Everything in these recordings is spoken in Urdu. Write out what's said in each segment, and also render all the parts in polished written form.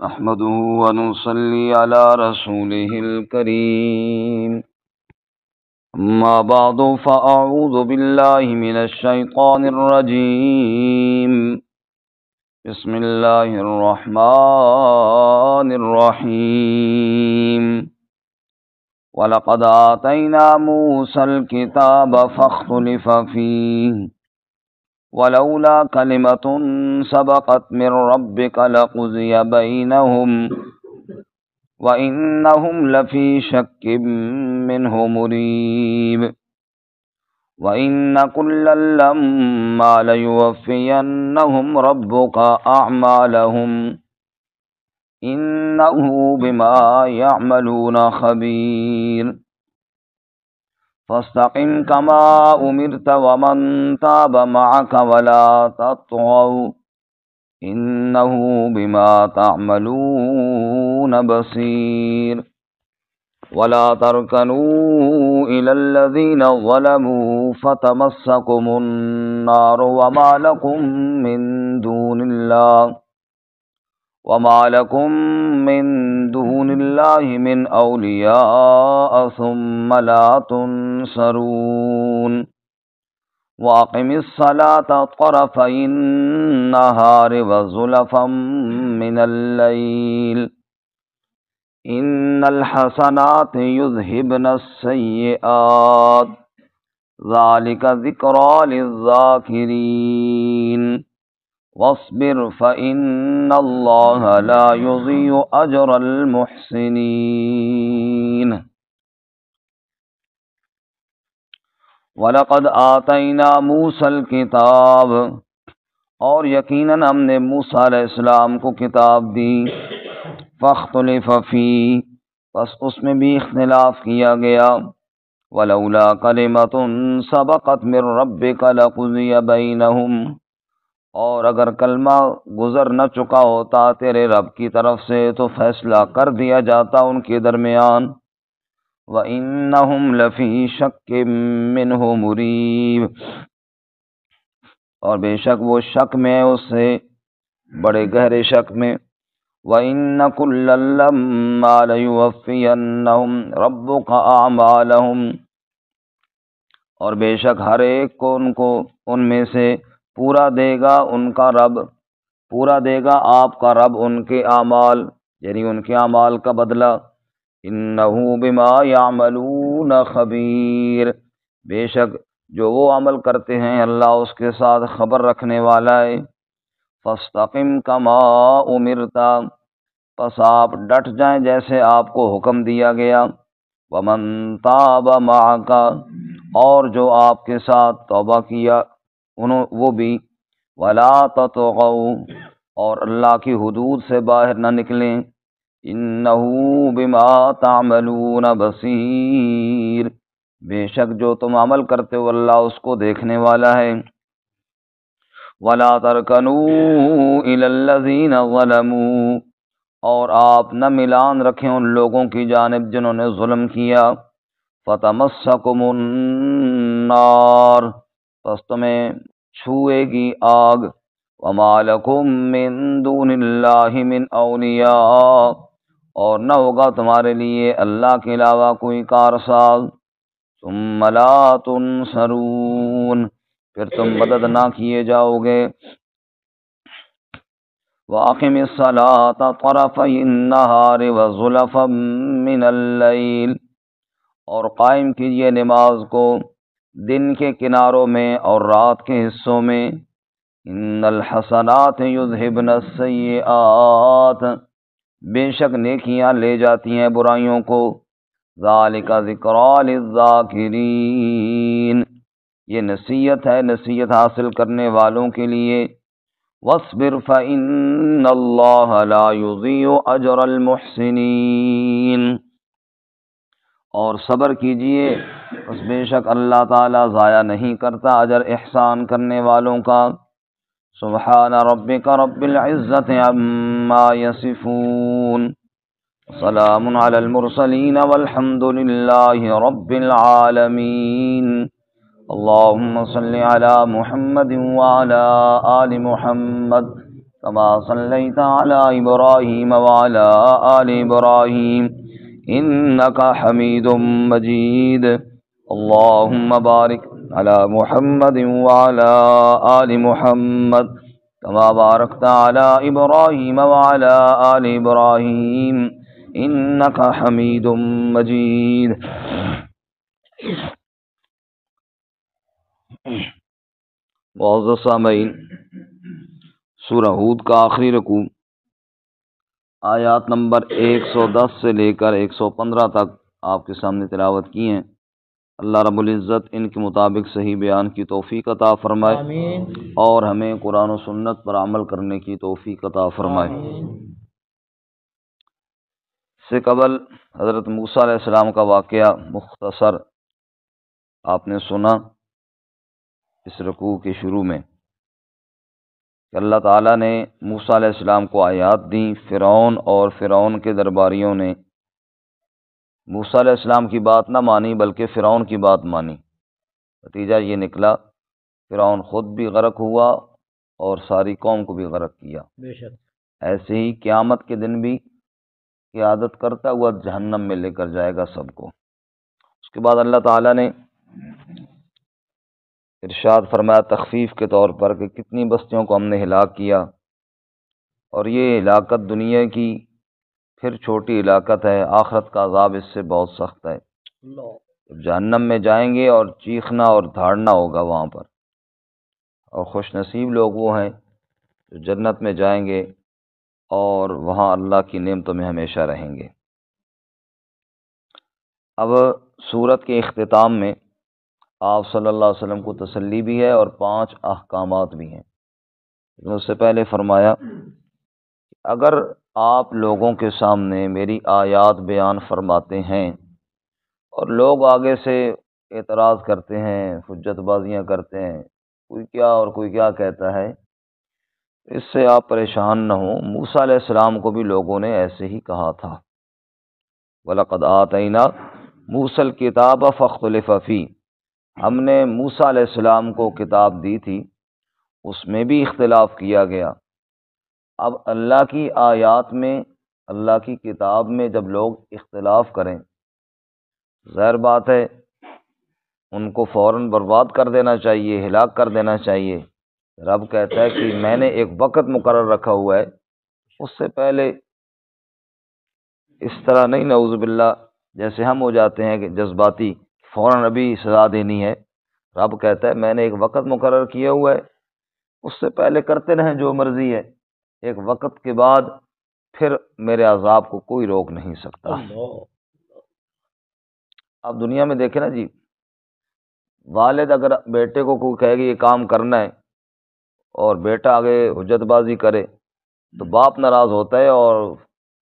نحمده ونصلي على رسوله الكريم. أما بعد فأعوذ بالله من الشيطان الرجيم. بسم الله الرحمن الرحيم. ولقد آتينا موسى الكتاب فاختلف فيه ولولا كلمة سبقت من ربك لقضي بينهم وإنهم لفي شك منه مريب. وإن كلا لما ليوفينهم ربك أعمالهم إنه بما يعملون خبير. فاستقم كما أمرت ومن تاب معك ولا تطغوا إنه بما تعملون بصير. ولا تركنوا إلى الذين ظلموا فتمسكم النار وما لكم من دون الله من أولياء ثم لا تنصرون. وأقم الصلاة طرفي النهار وزلفا من الليل إن الحسنات يذهبن السيئات ذلك ذكرى للذاكرين. واصبر فإن الله لا يضيع أجر المحسنين. وَلَقَدْ آتَيْنَا مُوسَى الْكِتَابَ، اور یقیناً ہم نے موسیٰ علیہ السلام کو کتاب دی. فَاخْتُلِفَ فِيهِ، پس اس میں بھی اختلاف کیا گیا. وَلَوْلَا كَلِمَةٌ سَبَقَتْ مِنْ رَبِّكَ لَقُضِيَ بَيْنَهُمْ، اور اگر کلمہ گزر نہ چکا ہوتا تیرے رب کی طرف سے تو فیصلہ کر دیا جاتا ان کے درمیان. وَإِنَّهُمْ لَفِي شَكٍّ مِّنْهُ مُرِيبٍ، اور بے شک وہ شک میں اس سے بڑے گہرے شک میں. وَإِنَّ كُلًّا لَّمَّا لَيُوَفِّيَنَّهُمْ رَبُّكَ أَعْمَالَهُمْ، اور بے شک ہر ایک کو ان میں سے پورا دے گا آپ کا رب ان کے اعمال، یعنی ان کے اعمال کا بدلہ. انہ بما یعملون خبیر، بے شک جو وہ عمل کرتے ہیں اللہ اس کے ساتھ خبر رکھنے والا ہے. فاستقم کما امرت، پس آپ ڈٹ جائیں جیسے آپ کو حکم دیا گیا. ومن تاب معک، اور جو آپ کے ساتھ توبہ کیا وہ بھی. ولا تطغوا، اور اللہ کی حدود سے باہر نہ نکلیں. انہو بما تعملون بصیر، بے شک جو تم عمل کرتے ہو اللہ اس کو دیکھنے والا ہے. ولا ترکنوا الی الذین ظلموا، اور آپ نہ ملان رکھیں ان لوگوں کی جانب جنہوں نے ظلم کیا. فتمسکم النار، پس تمہیں چھوئے گی آگ. وما لکم من دون اللہ من اولیاء، اور نہ ہوگا تمہارے لیے اللہ کے علاوہ کوئی کارساز. ثم لا تنصرون، پھر تم مدد نہ کیے جاؤ گے. وَأَقِمِ الصَّلَاةَ طَرَفَيِ النَّهَارِ وَزُلَفًا مِّنَ اللَّيْلِ، اور قائم کیجیے نماز کو دن کے کناروں میں اور رات کے حصوں میں. ان الحسنات یذہبن السیئات، بے شک نیکیاں لے جاتی ہیں برائیوں کو. ذالک ذکریٰ للذاکرین، یہ نصیحت ہے نصیحت حاصل کرنے والوں کے لیے. واصبر فإن اللہ لا یضیع اجر المحسنین، اور صبر کیجئے اس بے شک اللہ تعالیٰ ضائع نہیں کرتا اجر احسان کرنے والوں کا. سبحان ربک رب العزت عما یصفون، سلام علی المرسلین والحمد للہ رب العالمین. اللهم صل على محمد وعلى آل محمد كما صليت على إبراهيم وعلى آل إبراهيم إنك حميد مجيد اللهم بارك على محمد وعلى آل محمد كما باركت على إبراهيم وعلى آل إبراهيم إنك حميد مجيد. معزز سامعین، سورہ ہود کا آخری رکوع آیات نمبر 110 سے لے کر 115 تک آپ کے سامنے تلاوت کی ہیں۔ اللہ رب العزت ان کے مطابق صحیح بیان کی توفیق عطا فرمائے، آمین، اور ہمیں قرآن و سنت پر عمل کرنے کی توفیق عطا فرمائے، آمین۔ اس سے قبل حضرت موسیٰ علیہ السلام کا واقعہ مختصر آپ نے سنا اس رکوع کے شروع میں کہ اللہ تعالیٰ نے موسیٰ علیہ السلام کو آیات دیں، فرعون اور فرعون کے درباریوں نے موسیٰ علیہ السلام کی بات نہ مانی بلکہ فرعون کی بات مانی۔ نتیجہ یہ نکلا فرعون خود بھی غرق ہوا اور ساری قوم کو بھی غرق کیا۔ بے شک ایسے ہی قیامت کے دن بھی قیادت کرتا ہوا جہنم میں لے کر جائے گا سب کو۔ اس کے بعد اللہ تعالیٰ نے ارشاد فرمایا تخفیف کے طور پر کہ کتنی بستیوں کو ہم نے ہلاک کیا، اور یہ ہلاکت دنیا کی پھر چھوٹی ہلاکت ہے، آخرت کا عذاب اس سے بہت سخت ہے۔ جب جہنم میں جائیں گے اور چیخنا اور دھاڑنا ہوگا وہاں پر، اور خوش نصیب لوگ وہ ہیں جو جنت میں جائیں گے اور وہاں اللہ کی نعمتوں میں ہمیشہ رہیں گے۔ اب سورت کے اختتام میں آپ صلی اللہ علیہ وسلم کو تسلی بھی ہے اور 5 احکامات بھی ہیں۔ اس سے پہلے فرمایا اگر آپ لوگوں کے سامنے میری آیات بیان فرماتے ہیں اور لوگ آگے سے اعتراض کرتے ہیں، حجت بازیاں کرتے ہیں، کوئی کیا اور کوئی کیا کہتا ہے، اس سے آپ پریشان نہ ہوں۔ موسیٰ علیہ السلام کو بھی لوگوں نے ایسے ہی کہا تھا، وَلَقَدْ آتَيْنَا مُوسَى الْكِتَابَ فَاخْتُلِفَ فِيهِ، ہم نے موسیٰ علیہ السلام کو کتاب دی تھی، اس میں بھی اختلاف کیا گیا۔ اب اللہ کی آیات میں، اللہ کی کتاب میں جب لوگ اختلاف کریں، ظاہر بات ہے ان کو فوراً برباد کر دینا چاہیے، ہلاک کر دینا چاہیے۔ رب کہتا ہے کہ میں نے ایک وقت مقرر رکھا ہوا ہے، اس سے پہلے اس طرح نہیں، نعوذ باللہ جیسے ہم ہو جاتے ہیں کہ جذباتی فوراً ابھی سزا دینی ہے۔ رب کہتا ہے میں نے ایک وقت مقرر کیا ہوا ہے، اس سے پہلے کرتے رہیں جو مرضی ہے، ایک وقت کے بعد پھر میرے عذاب کو کوئی روک نہیں سکتا۔ اب دنیا میں دیکھیں نا جی، والد اگر بیٹے کو کوئی کہے گی یہ کام کرنا ہے اور بیٹا آگے حجت بازی کرے تو باپ ناراض ہوتا ہے اور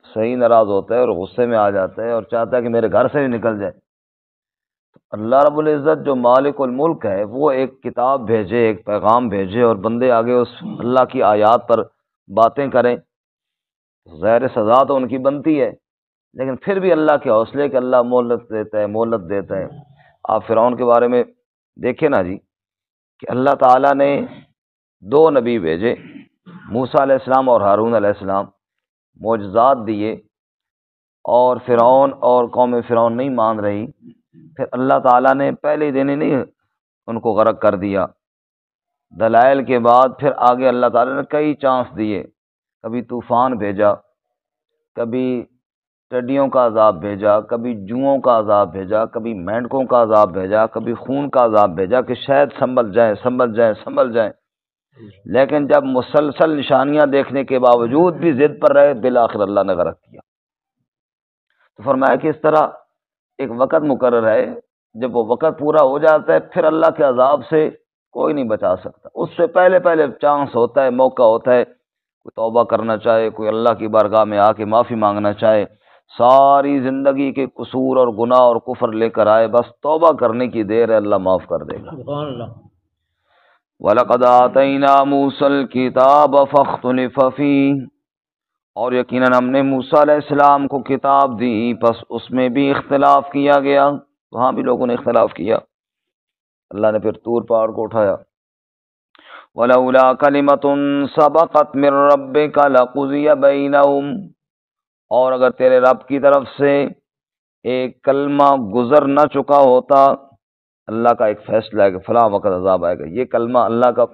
صحیح ناراض ہوتا ہے اور غصے میں آ جاتا ہے اور چاہتا ہے کہ میرے گھر سے ہی نکل جائے۔ اللہ رب العزت جو مالک الملک ہے وہ ایک کتاب بھیجے، ایک پیغام بھیجے اور بندے آگے اس اللہ کی آیات پر باتیں کریں، ظاہر سزا تو ان کی بنتی ہے، لیکن پھر بھی اللہ کے حوصلے کہ اللہ مہلت دیتا ہے۔ آپ فرعون کے بارے میں دیکھیں نا جی کہ اللہ تعالیٰ نے 2 نبی بھیجے، موسیٰ علیہ السلام اور ہارون علیہ السلام، معجزات دیے، اور فرعون اور قوم فرعون نہیں مان رہی، پھر اللہ تعالیٰ نے پہلے دن ہی نہیں ان کو غرق کر دیا، دلائل کے بعد پھر آگے اللہ تعالیٰ نے کئی چانس دیے، کبھی طوفان بھیجا، کبھی ٹڈیوں کا عذاب بھیجا، کبھی جوؤں کا عذاب بھیجا، کبھی مینڈکوں کا عذاب بھیجا، کبھی خون کا عذاب بھیجا کہ شاید سنبھل جائیں، لیکن جب مسلسل نشانیاں دیکھنے کے باوجود بھی ضد پر رہے، بالآخر اللہ نے غرق کیا۔ تو فرمایا کہ اس طرح ایک وقت مقرر ہے، جب وہ وقت پورا ہو جاتا ہے پھر اللہ کے عذاب سے کوئی نہیں بچا سکتا۔ اس سے پہلے چانس ہوتا ہے، موقع ہوتا ہے، کوئی توبہ کرنا چاہے، کوئی اللہ کی بارگاہ میں آ کے معافی مانگنا چاہے، ساری زندگی کے قصور اور گناہ اور کفر لے کر آئے، بس توبہ کرنے کی دیر ہے، اللہ معاف کر دے گا۔ سبحان اللہ۔ وَلَقَدْ آتَيْنَا مُوسَى الْكِتَابَ فَاخْتُلِفَ فِيهِ، اور یقیناً ہم نے موسیٰ علیہ السلام کو کتاب دی، پس اس میں بھی اختلاف کیا گیا، وہاں بھی لوگوں نے اختلاف کیا۔ اللہ نے پھر طور پہاڑ کو اٹھایا، ولولا کلمۃ سبقت من ربک لقضی بینہم، اور اگر تیرے رب کی طرف سے ایک کلمہ گزر نہ چکا ہوتا، اللہ کا ایک فیصلہ ہے کہ فلاں وقت عذاب آئے گا، یہ کلمہ اللہ کا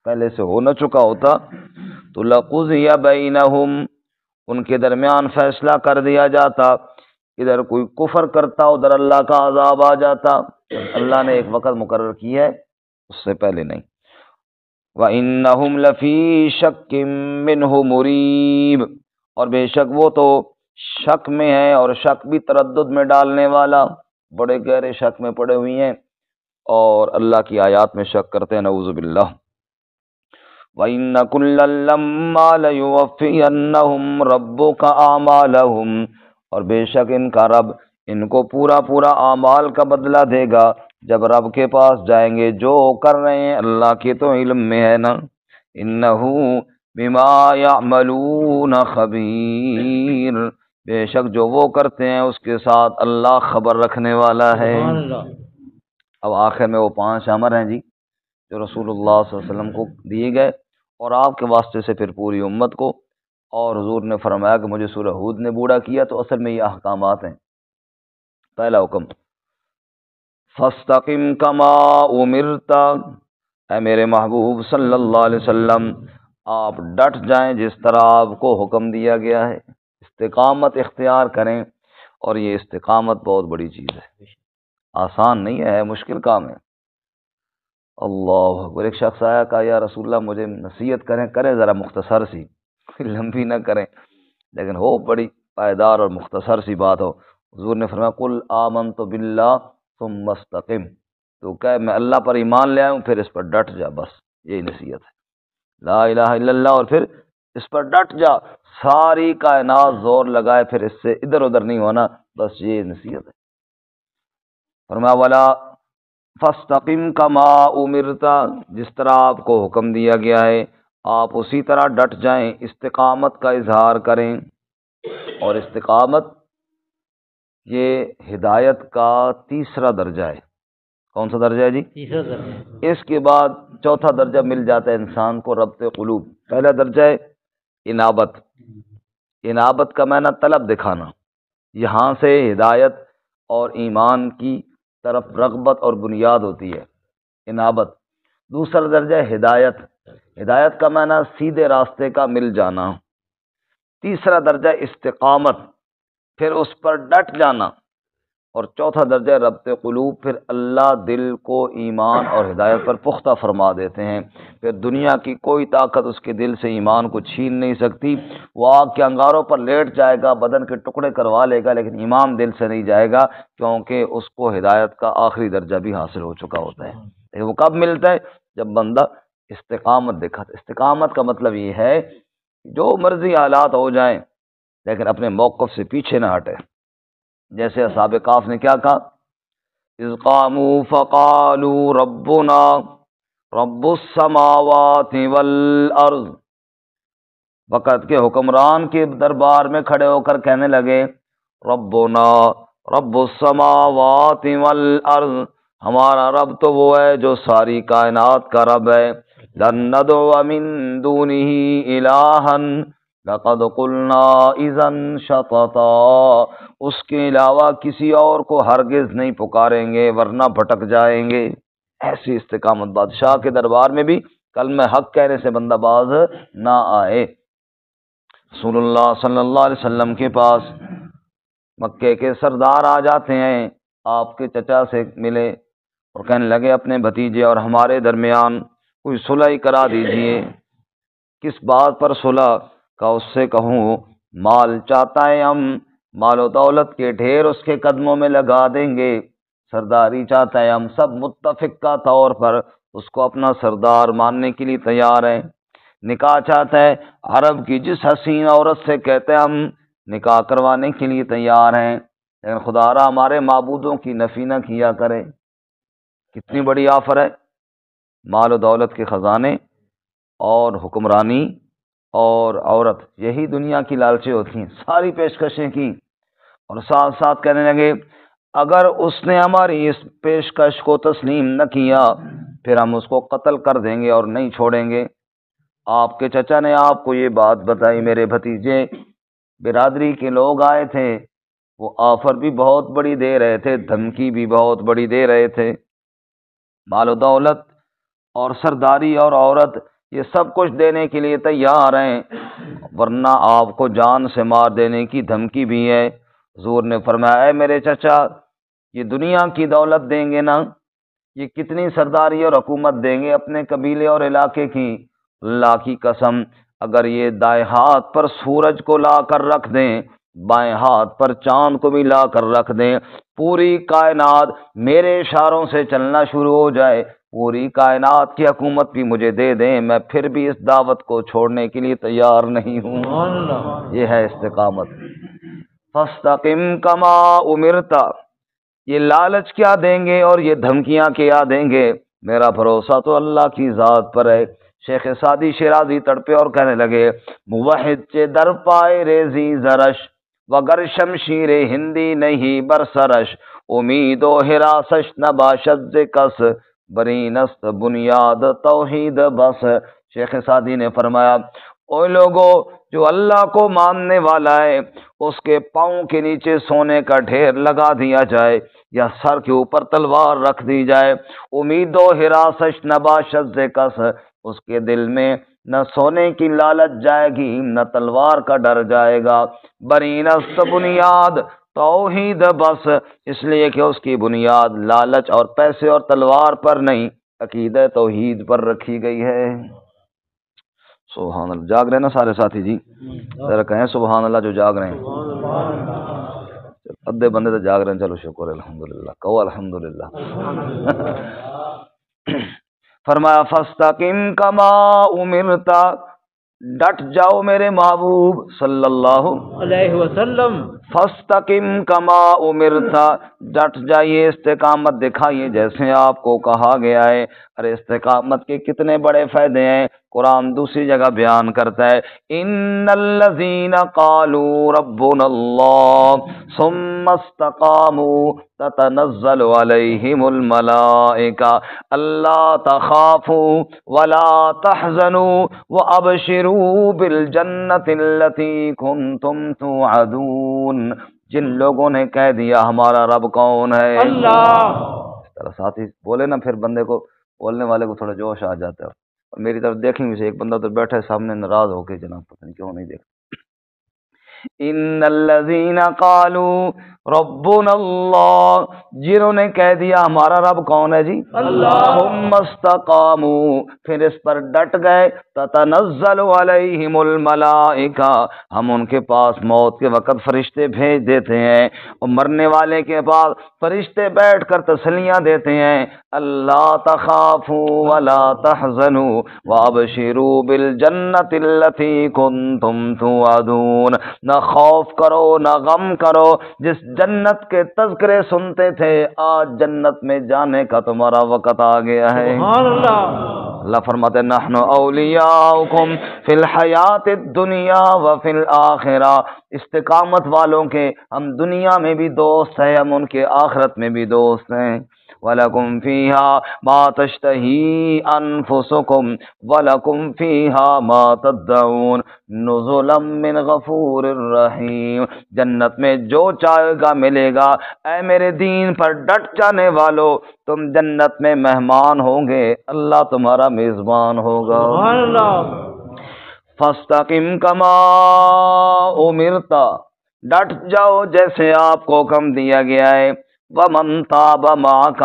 پہلے سے ہو نہ چکا ہوتا تو لقضی بینہم، ان کے درمیان فیصلہ کر دیا جاتا، ادھر کوئی کفر کرتا ادھر اللہ کا عذاب آ جاتا، اللہ نے ایک وقت مقرر کی ہے، اس سے پہلے نہیں۔ وَإِنَّهُمْ لَفِي شَكٍّ مِّنْهُ مُرِيبٍ، اور بے شک وہ تو شک میں ہے، اور شک بھی تردد میں ڈالنے والا، بڑے گہرے شک میں پڑے ہوئی ہیں اور اللہ کی آیات میں شک کرتے ہیں، نعوذ باللہ۔ وَإِنَّ كُلًّا لَّمَّا لَيُوَفِّيَنَّهُمْ رَبُّكَ أَعْمَالَهُمْ، اور بے شک ان کا رب ان کو پورا پورا اعمال کا بدلہ دے گا جب رب کے پاس جائیں گے۔ جو کر رہے ہیں اللہ کے تو علم میں ہے نا، انہ بما یعملون خبیر، بے شک جو وہ کرتے ہیں اس کے ساتھ اللہ خبر رکھنے والا ہے۔ اب آخر میں وہ 5 امر ہیں جی جو رسول اللہ صلی اللہ علیہ وسلم کو دیے گئے اور آپ کے واسطے سے پھر پوری امت کو، اور حضور نے فرمایا کہ مجھے سورہ ہود نے بوڑھا کیا، تو اصل میں یہ احکامات ہیں۔ پہلا حکم فاستقم کما امرت، اے میرے محبوب صلی اللہ علیہ وسلم آپ ڈٹ جائیں جس طرح آپ کو حکم دیا گیا ہے، استقامت اختیار کریں، اور یہ استقامت بہت بڑی چیز ہے، آسان نہیں ہے، مشکل کام ہے۔ اللہ اکبر، ایک شخص آیا کہا یا رسول اللہ مجھے نصیحت کریں ذرا مختصر سی، لمبی نہ کریں لیکن ہو بڑی پائیدار اور مختصر سی بات ہو۔ حضور نے فرمایا قل آمنت باللہ ثم استقم، تو کہ میں اللہ پر ایمان لے آیا ہوں پھر اس پر ڈٹ جا، بس یہی نصیحت ہے، لا الہ الا اللہ، اور پھر اس پر ڈٹ جا، ساری کائنات زور لگائے پھر اس سے ادھر ادھر نہیں ہونا، بس یہ نصیحت ہے۔ فرمایا ولا فاستقم کما امرت، جس طرح آپ کو حکم دیا گیا ہے آپ اسی طرح ڈٹ جائیں، استقامت کا اظہار کریں، اور استقامت یہ ہدایت کا تیسرا درجہ ہے۔ کون سا درجہ ہے جی؟ تیسرا درجہ۔ اس کے بعد چوتھا درجہ مل جاتا ہے انسان کو ربط قلوب۔ پہلا درجہ ہے انابت، انابت کا معنی طلب دکھانا، یہاں سے ہدایت اور ایمان کی طرف رغبت اور بنیاد ہوتی ہے، انابت۔ دوسرا درجہ ہے ہدایت، ہدایت کا معنی سیدھے راستے کا مل جانا۔ تیسرا درجہ استقامت، پھر اس پر ڈٹ جانا، اور چوتھا درجہ ربط قلوب، پھر اللہ دل کو ایمان اور ہدایت پر پختہ فرما دیتے ہیں، پھر دنیا کی کوئی طاقت اس کے دل سے ایمان کو چھین نہیں سکتی، وہ آگ کے انگاروں پر لیٹ جائے گا، بدن کے ٹکڑے کروا لے گا لیکن ایمان دل سے نہیں جائے گا، کیونکہ اس کو ہدایت کا آخری درجہ بھی حاصل ہو چکا ہوتا ہے۔ لیکن وہ کب ملتا ہے؟ جب بندہ استقامت دکھاتا۔ استقامت کا مطلب یہ ہے جو مرضی حالات ہو جائیں لیکن اپنے موقف سے پیچھے نہ ہٹے، جیسے اصحاب کہف نے کیا کہا، اذ قاموا فقالوا ربنا رب السماوات والارض، وقت کے حکمران کے دربار میں کھڑے ہو کر کہنے لگے ربنا رب السماوات والارض، ہمارا رب تو وہ ہے جو ساری کائنات کا رب ہے، لن ندعو من دونہ الہا لقد قلنا اذا شططا، اس کے علاوہ کسی اور کو ہرگز نہیں پکاریں گے ورنہ بھٹک جائیں گے۔ ایسی استقامت بادشاہ کے دربار میں بھی کلمہ حق کہنے سے بندہ باز نہ آئے۔ رسول اللہ صلی اللہ علیہ وسلم کے پاس مکے کے سردار آ جاتے ہیں، آپ کے چچا سے ملے اور کہنے لگے اپنے بھتیجے اور ہمارے درمیان کوئی صلح ہی کرا دیجئے۔ کس بات پر صلح؟ کا اس سے کہوں مال چاہتا ہے، ہم مال و دولت کے ڈھیر اس کے قدموں میں لگا دیں گے، سرداری چاہتا ہے، ہم سب متفق کا طور پر اس کو اپنا سردار ماننے کے لیے تیار ہیں۔ نکاح چاہتا ہے، عرب کی جس حسین عورت سے کہتے ہیں ہم نکاح کروانے کے لیے تیار ہیں، لیکن خدا را ہمارے معبودوں کی نفی نہ کیا کرے۔ کتنی بڑی آفر ہے، مال و دولت کے خزانے اور حکمرانی اور عورت، یہی دنیا کی لالچیں ہوتی ہیں، ساری پیشکشیں کی، اور ساتھ ساتھ کہنے لگے اگر اس نے ہماری اس پیشکش کو تسلیم نہ کیا پھر ہم اس کو قتل کر دیں گے اور نہیں چھوڑیں گے۔ آپ کے چچا نے آپ کو یہ بات بتائی، میرے بھتیجے برادری کے لوگ آئے تھے، وہ آفر بھی بہت بڑی دے رہے تھے، دھمکی بھی بہت بڑی دے رہے تھے، مال و دولت اور سرداری اور عورت یہ سب کچھ دینے کے لیے تیار ہیں، ورنہ آپ کو جان سے مار دینے کی دھمکی بھی ہے۔ حضور نے فرمایا، اے میرے چچا، یہ دنیا کی دولت دیں گے نا، یہ کتنی سرداری اور حکومت دیں گے اپنے قبیلے اور علاقے کی، اللہ کی قسم اگر یہ دائیں ہاتھ پر سورج کو لا کر رکھ دیں، بائیں ہاتھ پر چاند کو بھی لا کر رکھ دیں، پوری کائنات میرے اشاروں سے چلنا شروع ہو جائے، پوری کائنات کی حکومت بھی مجھے دے دیں، میں پھر بھی اس دعوت کو چھوڑنے کے لیے تیار نہیں ہوں۔ یہ ہے استقامت۔ فاستقم کما امرت، یہ لالچ کیا دیں گے اور یہ دھمکیاں کیا دیں گے، میرا بھروسہ تو اللہ کی ذات پر ہے۔ شیخ سعدی شیرازی تڑپے اور کہنے لگے، موحد چے در پائے ریزی زرش، وگر شمشیر ہندی نہیں برسرش، امید و حراسش نباشد ز کس، برینست بنیاد توحید بس۔ شیخ سعدی نے فرمایا، اوے لوگو، جو اللہ کو ماننے والا ہے اس کے پاؤں کے نیچے سونے کا ڈھیر لگا دیا جائے یا سر کے اوپر تلوار رکھ دی جائے، امید و حراسش نباشد ز کس، اس کے دل میں نہ سونے کی لالچ جائے گی نہ تلوار کا ڈر جائے گا، برینست بنیاد توحید بس، اس لیے کہ اس کی بنیاد لالچ اور پیسے اور تلوار پر نہیں، عقیدہ توحید پر رکھی گئی ہے۔ سبحان اللہ۔ جاگ رہے نا سارے ساتھی جی؟ ذرا کہیں سبحان اللہ جو جاگ رہے ہیں۔ ادھے بندے تو جاگ رہے ہیں، چلو شکر الحمدللہ، کہو الحمدللہ۔ فرمایا فاستقم کما امرت، ڈٹ جاؤ میرے محبوب صلی اللہ علیہ وسلم، فاستقم کما امرت، ڈٹ جائیے، استقامت دکھائیے جیسے آپ کو کہا گیا ہے۔ ارے استقامت کے کتنے بڑے فائدے ہیں، قرآن دوسری جگہ بیان کرتا ہے، ان الذین قالوا ربنا اللہ ثم استقاموا تتنزل علیہم الملائکہ الا تخافوا ولا تحزنوا وابشروا بالجنۃ التی کنتم توعدون۔ جن لوگوں نے کہہ دیا ہمارا رب کون ہے، اللہ، اس طرح ساتھی بولے نا، پھر بندے کو، بولنے والے کو تھوڑا جوش آ جاتا ہے۔ اور میری طرف دیکھیں گے، ایک بندہ تو بیٹھا ہے سامنے ناراض ہو کے، جناب پتہ نہیں کیوں نہیں دیکھتا۔ ان الذین قالوا ربنا اللہ، جنہوں نے کہہ دیا ہمارا رب کون ہے جی، اللہ، ثم استقاموا، پھر اس پر ڈٹ گئے، تتنزل علیہم الملائکہ، ہم ان کے پاس موت کے وقت فرشتے بھیج دیتے ہیں، اور مرنے والے کے پاس فرشتے بیٹھ کر تسلیاں دیتے ہیں، اللہ تخافوا ولا تحزنوا وابشروا بالجنۃ التی کنتم توعدون، نہ خوف کرو نہ غم کرو، جس جنت کے تذکرے سنتے تھے آج جنت میں جانے کا تمہارا وقت آ گیا ہے۔ سبحان اللہ۔ اللہ فرماتے ہیں نحن اولیاؤکم فی الحیات الدنیا وفی الآخرہ، استقامت والوں کے ہم دنیا میں بھی دوست ہیں، ہم ان کے آخرت میں بھی دوست ہیں۔ وَلَكُمْ فِيهَا مَا تَشْتَهِي أَنفُسُكُمْ وَلَكُمْ فِيهَا مَا تَدَّعُونَ نُزُلًا مِّنْ غَفُورٍ رَّحِيمٍ، جنت میں جو چاہے گا ملے گا۔ اے میرے دین پر ڈٹ جانے والو، تم جنت میں مہمان ہوں گے، اللہ تمہارا میزبان ہوگا۔ سبحان اللہ۔ فاستقم کما امرت، ڈٹ جاؤ جیسے آپ کو حکم دیا گیا ہے۔ وَمَن تَابَ مَعَكَ،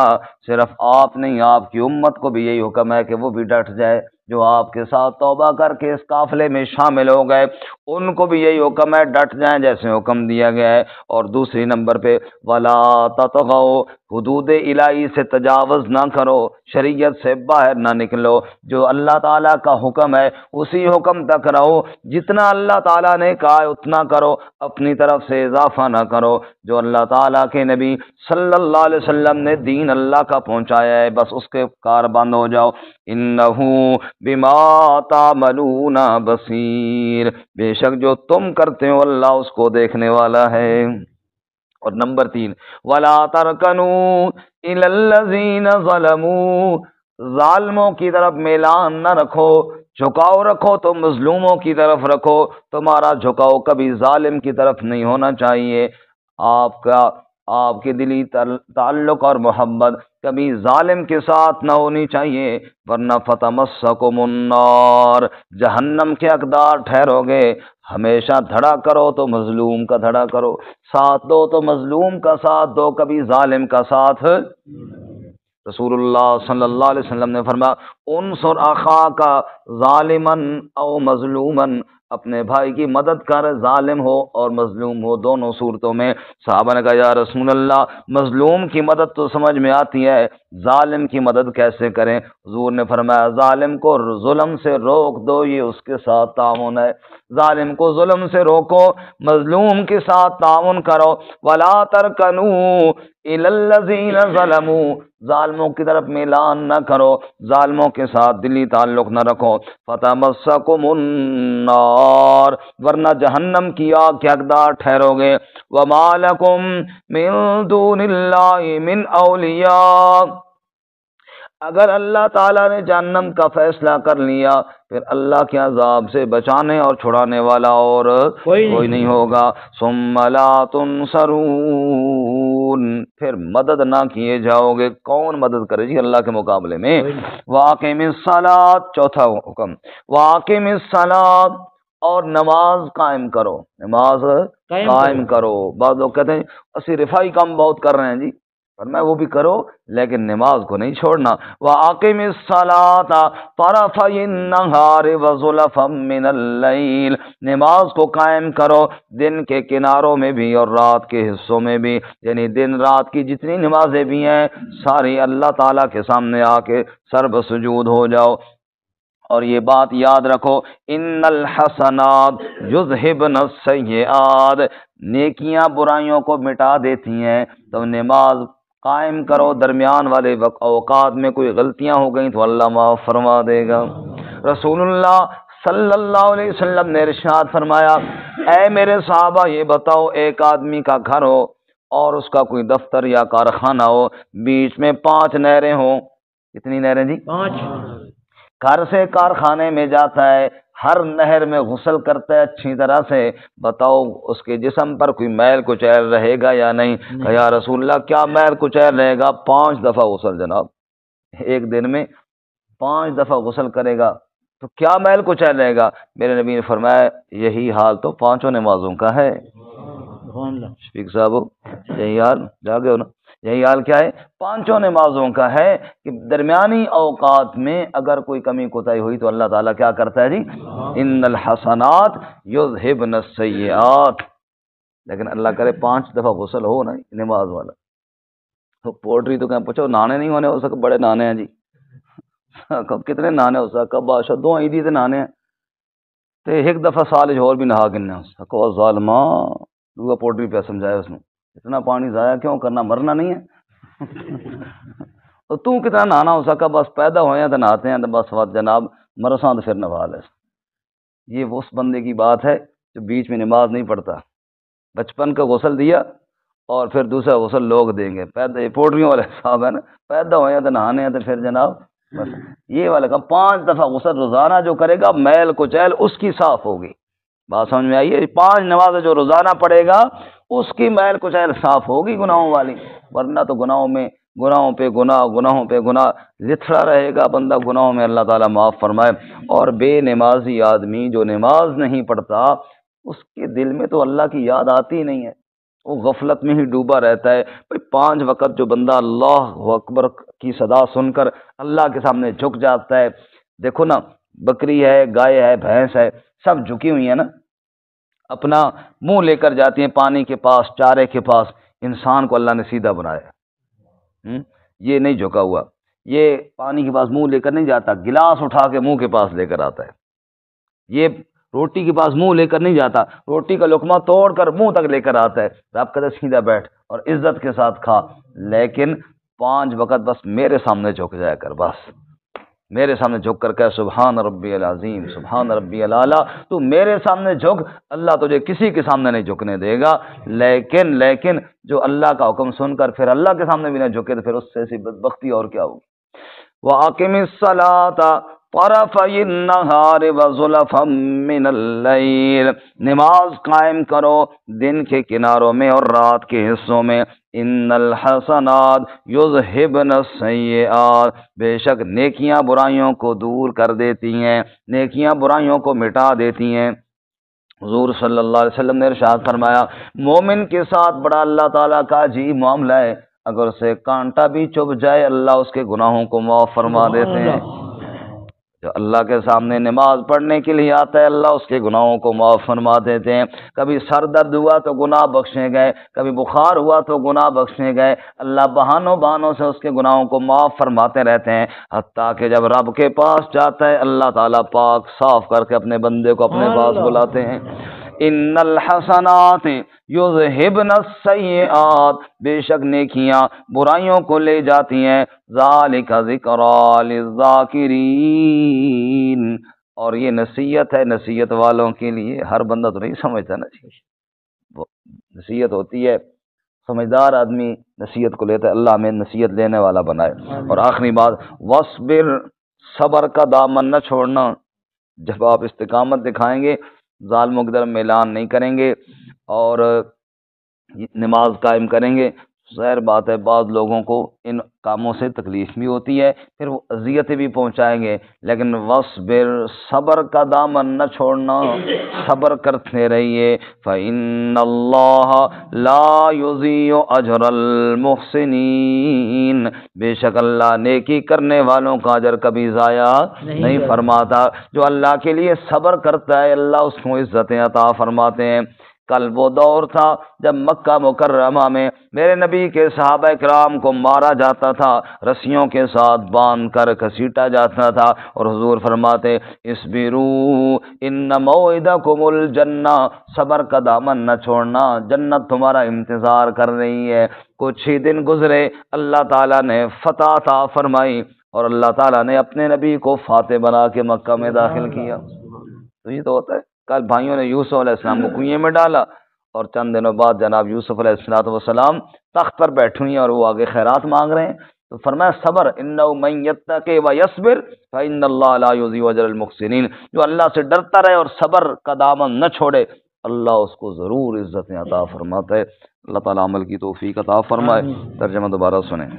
صرف آپ نہیں، آپ کی امت کو بھی یہی حکم ہے کہ وہ بھی ڈٹ جائے، جو آپ کے ساتھ توبہ کر کے اس قافلے میں شامل ہو گئے ان کو بھی یہی حکم ہے، ڈٹ جائیں جیسے حکم دیا گیا ہے۔ اور دوسری نمبر پہ وَلَا تَطْغَوْا، حدود الہی سے تجاوز نہ کرو، شریعت سے باہر نہ نکلو، جو اللہ تعالیٰ کا حکم ہے اسی حکم تک رہو، جتنا اللہ تعالیٰ نے کہا ہے اتنا کرو، اپنی طرف سے اضافہ نہ کرو، جو اللہ تعالیٰ کے نبی صلی اللہ علیہ وسلم نے دین اللہ کا پہنچایا ہے بس اس کے کار بند ہو جاؤ۔ انہ بما تعملون بصیر، بے شک جو تم کرتے ہو اللہ اس کو دیکھنے والا ہے۔ اور نمبر 3 وَلَا تَرْكَنُوا إِلَى الَّذِينَ ظَلَمُوا، ظالموں کی طرف میلان نہ رکھو، جھکاؤ رکھو تو مظلوموں کی طرف رکھو، تمہارا جھکاؤ کبھی ظالم کی طرف نہیں ہونا چاہیے، آپ کی دلی تعلق اور محبت کبھی ظالم کے ساتھ نہ ہونی چاہیے، ورنہ فتمسکم النار، جہنم کے حقدار ٹھہرو گے۔ ہمیشہ دھڑا کرو تو مظلوم کا دھڑا کرو، ساتھ دو تو مظلوم کا ساتھ دو، کبھی ظالم کا ساتھ۔ رسول اللہ صلی اللہ علیہ وسلم نے فرمایا انصر اخاک ظالما او مظلوما، اپنے بھائی کی مدد کر، ظالم ہو اور مظلوم ہو، دونوں صورتوں میں۔ صحابہ نے کہا یا رسول اللہ مظلوم کی مدد تو سمجھ میں آتی ہے، ظالم کی مدد کیسے کریں؟ حضور نے فرمایا ظالم کو ظلم سے روک دو، یہ اس کے ساتھ تعاون ہے، ظالم کو ظلم سے روکو، مظلوم کے ساتھ تعاون کرو۔ ولا ترکنوا الی الذین ظلموا، ظالموں کی طرف میلان نہ کرو، ظالموں کے ساتھ دلی تعلق نہ رکھو، فتمسکم النار، ورنہ جہنم کی آگ کے حقدار ٹھہرو گے۔ وما لکم من دون اللہ من اولیاء، اگر اللہ تعالیٰ نے جہنم کا فیصلہ کر لیا پھر اللہ کے عذاب سے بچانے اور چھڑانے والا اور کوئی نہیں ہوگا۔ ثم لا تنصرون، پھر مدد نہ کیے جاؤ گے، کون مدد کرے جی اللہ کے مقابلے میں؟ واقم الصلاۃ، چوتھا حکم، واقم الصلاۃ، اور نماز قائم کرو، نماز قائم کرو۔ بعض لوگ کہتے ہیں اسی رفائی کام بہت کر رہے ہیں جی، فرمایا وہ بھی کرو لیکن نماز کو نہیں چھوڑنا۔ وَأَقِمِ الصَّلَاةَ طَرَفَيِ النَّهَارِ وَزُلَفًا مِّنَ اللَّيْلِ، نماز کو قائم کرو دن کے کناروں میں بھی اور رات کے حصوں میں بھی، یعنی دن رات کی جتنی نمازیں بھی ہیں ساری اللہ تعالیٰ کے سامنے آ کے سر بسجود ہو جاؤ۔ اور یہ بات یاد رکھو ان الحسنات یذہبن السیئات، نیکیاں برائیوں کو مٹا دیتی ہیں، تو نماز قائم کرو، درمیان والے اوقات میں کوئی غلطیاں ہو گئیں تو اللہ معاف فرما دے گا۔ رسول اللہ صلی اللہ علیہ وسلم نے ارشاد فرمایا اے میرے صحابہ یہ بتاؤ، ایک آدمی کا گھر ہو اور اس کا کوئی دفتر یا کارخانہ ہو، بیچ میں 5 نہریں ہوں، کتنی نہریں جی؟ 5۔ گھر سے کارخانے میں جاتا ہے، ہر نہر میں غسل کرتا ہے اچھی طرح سے، بتاؤ اس کے جسم پر کوئی میل کچیل رہے گا یا نہیں؟ کہ یا رسول اللہ کیا میل کچیل رہے گا؟ 5 دفعہ غسل جناب، ایک دن میں 5 دفعہ غسل کرے گا تو کیا میل کچیل رہے گا؟ میرے نبی نے فرمایا یہی حال تو 5 نمازوں کا ہے۔ شفیق صاحب یہی حال، جاگے ہو نا؟ یہی حال کیا ہے؟ 5 نمازوں کا ہے کہ درمیانی اوقات میں اگر کوئی کمی کوتاہی ہوئی تو اللہ تعالیٰ کیا کرتا ہے جی؟ ان الحسنات یذہبن السیئات، لیکن اللہ کرے 5 دفعہ غسل ہو نا نماز والا تو پوٹری تو کہیں پوچھو نانے نہیں ہونے ہو سکے، بڑے نانے ہیں جی، کب کتنے نانے ہو سکے، کب بادشاہ 2 عیدی تے نانے ہیں تے ایک دفعہ سال ہور بھی نہا کے نہ ہو سکو ظالما، دوسرا پوٹری پہ سمجھایا اس نے اتنا پانی ضائع کیوں کرنا، مرنا نہیں ہے تو کتنا نہانا ہو سکا، بس پیدا ہوئے ہیں تو نہاتے ہیں تو بس وقت جناب مرساں تو پھر نبھا لے۔ یہ اس بندے کی بات ہے جو بیچ میں نماز نہیں پڑھتا، بچپن کا غسل دیا اور پھر دوسرا غسل لوگ دیں گے، پیدا پوٹریوں والے صاحب ہے نا، پیدا ہوئے ہیں تو نہانے ہیں تو پھر جناب بس یہ والا کام 5 دفعہ غسل روزانہ جو کرے گا میل کچیل اس کی صاف ہوگی۔ بات سمجھ میں آئیے؟ 5 نمازیں جو روزانہ پڑھے گا اس کی میل کچیل صاف ہوگی گناہوں والی، ورنہ تو گناہوں پہ گناہ لتھڑا رہے گا بندہ گناہوں میں، اللہ تعالیٰ معاف فرمائے۔ اور بے نمازی آدمی جو نماز نہیں پڑھتا اس کے دل میں تو اللہ کی یاد آتی نہیں ہے، وہ غفلت میں ہی ڈوبا رہتا ہے۔ 5 وقت جو بندہ اللہ اکبر کی صدا سن کر اللہ کے سامنے جھک جاتا ہے، دیکھو نا بکری ہے، گائے ہے، بھینس ہے، سب جھکی ہوئی ہیں نا، اپنا منہ لے کر جاتی ہیں پانی کے پاس، چارے کے پاس، انسان کو اللہ نے سیدھا بنایا، یہ نہیں جھکا ہوا، یہ پانی کے پاس منہ لے کر نہیں جاتا، گلاس اٹھا کے منہ کے پاس لے کر آتا ہے، یہ روٹی کے پاس منہ لے کر نہیں جاتا، روٹی کا لقمہ توڑ کر منہ تک لے کر آتا ہے، آپ کہتے سیدھا بیٹھ اور عزت کے ساتھ کھا، لیکن 5 وقت بس میرے سامنے جھک جایا کر، بس میرے سامنے جھک کر کہ سبحان ربی العظیم سبحان ربی الاعلیٰ، تو میرے سامنے جھک، اللہ تجھے کسی کے سامنے نہیں جھکنے دے گا۔ لیکن جو اللہ کا حکم سن کر پھر اللہ کے سامنے بھی نہ جھکے تو پھر اس سے ایسی بدبختی اور کیا ہوگی۔ وَأَقِمِ الصَّلَاةَ طَرَفَيِ النَّهَارِ وَزُلَفًا مِّنَ اللَّيْلِ، نماز قائم کرو دن کے کناروں میں اور رات کے حصوں میں۔ ان الحسنات یذہبن السیئات، بے شک نیکیاں برائیوں کو دور کر دیتی ہیں، نیکیاں برائیوں کو مٹا دیتی ہیں۔ حضور صلی اللہ علیہ وسلم نے ارشاد فرمایا، مومن کے ساتھ بڑا اللہ تعالیٰ کا عجیب معاملہ ہے، اگر اسے کانٹا بھی چبھ جائے اللہ اس کے گناہوں کو معاف فرما دیتے ہیں۔ جو اللہ کے سامنے نماز پڑھنے کے لیے آتا ہے اللہ اس کے گناہوں کو معاف فرما دیتے ہیں۔ کبھی سر درد ہوا تو گناہ بخشے گئے، کبھی بخار ہوا تو گناہ بخشے گئے، اللہ بہانوں سے اس کے گناہوں کو معاف فرماتے رہتے ہیں، حتیٰ کہ جب رب کے پاس جاتا ہے اللہ تعالیٰ پاک صاف کر کے اپنے بندے کو اپنے پاس بلاتے ہیں۔ ان الحسنات یذہبن السیئات، بے شک نیکیاں برائیوں کو لے جاتی ہیں، ذالک ذکری للذاکرین، اور یہ نصیحت ہے نصیحت والوں کے لیے۔ ہر بندہ تو نہیں سمجھتا نا جی، وہ نصیحت ہوتی ہے، سمجھدار آدمی نصیحت کو لیتا ہے، اللہ ہمیں نصیحت لینے والا بنائے۔ اور آخری بات، وصبر، صبر کا دامن نہ چھوڑنا، جب آپ استقامت دکھائیں گے ظالموں کی طرف میلان نہیں کریں گے اور نماز قائم کریں گے، ظاہر بات ہے بعض لوگوں کو ان کاموں سے تکلیف بھی ہوتی ہے، پھر وہ اذیتیں بھی پہنچائیں گے، لیکن وصبر، صبر کا دامن نہ چھوڑنا، صبر کرتے رہیے۔ فإن اللہ لا یضیع اجر المحسنین، بے شک اللہ نیکی کرنے والوں کا اجر کبھی ضائع نہیں فرماتا۔ جو اللہ کے لیے صبر کرتا ہے اللہ اس کو عزتیں عطا فرماتے ہیں۔ کل وہ دور تھا جب مکہ مکرمہ میں میرے نبی کے صحابہ کرام کو مارا جاتا تھا، رسیوں کے ساتھ باندھ کر گھسیٹا جاتا تھا، اور حضور فرماتے اصبروا ان موعدکم الجنہ، صبر کا دامن نہ چھوڑنا، جنت تمہارا انتظار کر رہی ہے۔ کچھ ہی دن گزرے اللہ تعالیٰ نے فتح عطا فرمائی اور اللہ تعالیٰ نے اپنے نبی کو فاتح بنا کے مکہ میں داخل کیا۔ تو یہ تو ہوتا ہے، کل بھائیوں نے یوسف علیہ السلام کو کنویں میں ڈالا اور چند دنوں بعد جناب یوسف علیہ السلام تخت پر بیٹھے ہوئے ہیں اور وہ آگے خیرات مانگ رہے ہیں، تو فرمایا صبر، انہ من یتقی ویصبر فإن اللہ لا یضیع اجر المحسنین، جو اللہ سے ڈرتا رہے اور صبر کا دامن نہ چھوڑے اللہ اس کو ضرور عزتیں عطا فرماتا ہے۔ اللہ تعالیٰ عمل کی توفیق عطا فرمائے۔ ترجمہ دوبارہ سنیں۔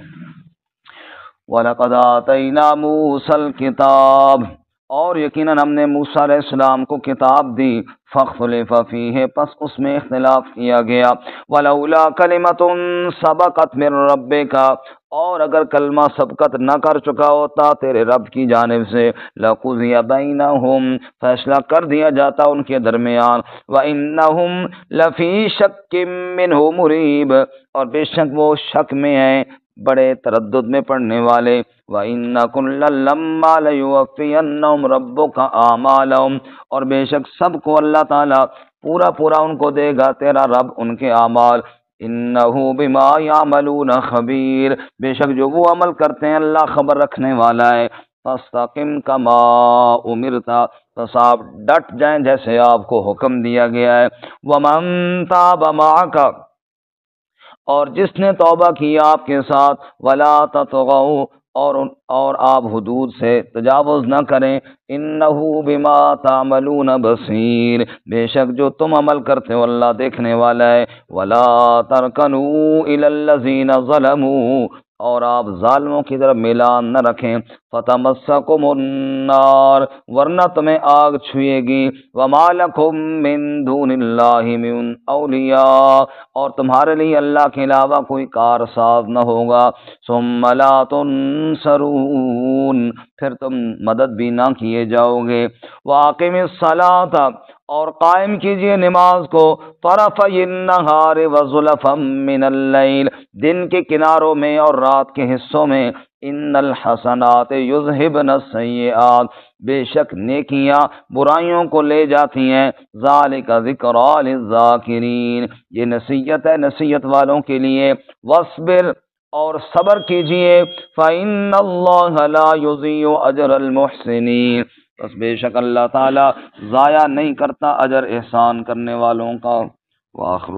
وَلَقَدْ آتَيْنَا مُوسَى الْكِتَابَ، اور یقیناً ہم نے موسیٰ علیہ السلام کو کتاب دی، فاختلف فیہ، پس اس میں اختلاف کیا گیا، ولولا کلمۃ سبقت من ربک، اور اگر کلمہ سبقت نہ کر چکا ہوتا تیرے رب کی جانب سے، لقضی بینہم، فیصلہ کر دیا جاتا ان کے درمیان، وانہم لفی شک منہ مریب، اور بے شک وہ شک میں ہیں، بڑے تردد میں پڑھنے والے، وَإِنَّ كُلًّا لَمَّا لَيُوَفِّيَنَّهُمْ رَبُّكَ أَعْمَالَهُمْ، اور بے شک سب کو اللہ تعالیٰ پورا ان کو دے گا تیرا رب ان کے اعمال، إِنَّهُ بِمَا يَعْمَلُونَ خَبِيرٌ، بے شک جو وہ عمل کرتے ہیں اللہ خبر رکھنے والا ہے۔ فَاسْتَقِمْ كَمَا أُمِرْتَ، بس آپ ڈٹ جائیں جیسے آپ کو حکم دیا گیا ہے۔ وَمَن تَابَ مَعَكَ، اور جس نے توبہ کی آپ کے ساتھ، ولا تطغوا، اور آپ حدود سے تجاوز نہ کریں، انہ بما تعملون بصیر، بے شک جو تم عمل کرتے ہو اللہ دیکھنے والا ہے۔ ولا ترکنوا الی الذین ظلموا، اور آپ ظالموں کی طرف میلان نہ رکھیں، فتمسکم النار، ورنہ تمہیں آگ چھوئے گی، وما لکم من دون اللہ من اولیاء، اور تمہارے لیے اللہ کے علاوہ کوئی کارساز نہ ہوگا، ثم لا تنصرون، پھر تم مدد بھی نہ کیے جاؤ گے۔ واقم الصلاۃ، اور قائم کیجئے نماز کو، طرفی النہار وزلفا من اللیل، دن کے کناروں میں اور رات کے حصوں میں، ان الحسنات یذہبن السیئات، بے شک نیکیاں برائیوں کو لے جاتی ہیں، ذالک ذکری للذاکرین، یہ نصیحت ہے نصیحت والوں کے لیے۔ واصبر، اور صبر کیجئے، فإن اللہ لا یضیع اجر المحسنین، بس بے شک اللہ تعالی ضائع نہیں کرتا اجر احسان کرنے والوں کا۔ وآخر